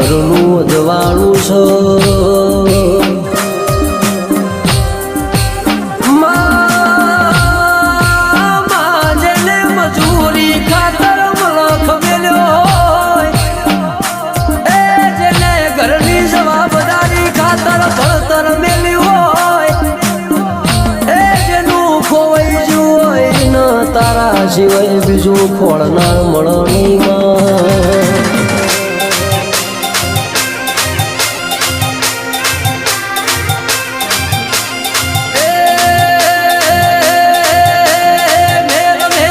ઘરનું અજવાળું છે જેને મજૂરી ખાતર મલખ મેલ્યો હોય એ જેને ઘરની જવાબદારી ખાતર ભણતર મેલ્યું હોય એ જેનું ખોવાઈ ગયું હોય ન તારા સિવાય બીજું ખોળનાર મળણીમાં